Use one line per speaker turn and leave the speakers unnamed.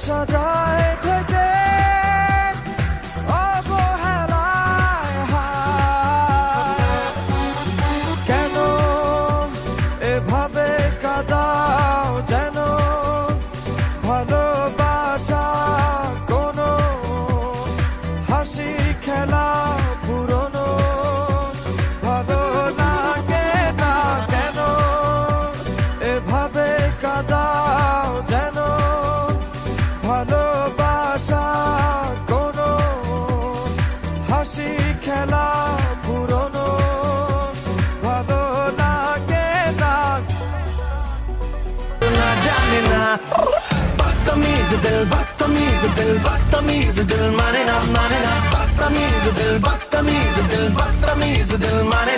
সাজায় থেকে অবহেলায় হায়। কেন এভাবে কাঁদাও যেন ভালোবাসা কোনো হাসি খেলা পুরনো ভালো লাগে না। কেন এভাবে কাঁদাও যেন ভালোবাসা কোনো হাসি খেলা পুরনো ভালো লাগে না।
ना जाने ना बदतमीज दिल बदतमीज दिल बदतमीज दिल माने ना बदतमीज दिल बदतमीज दिल बदतमीज दिल माने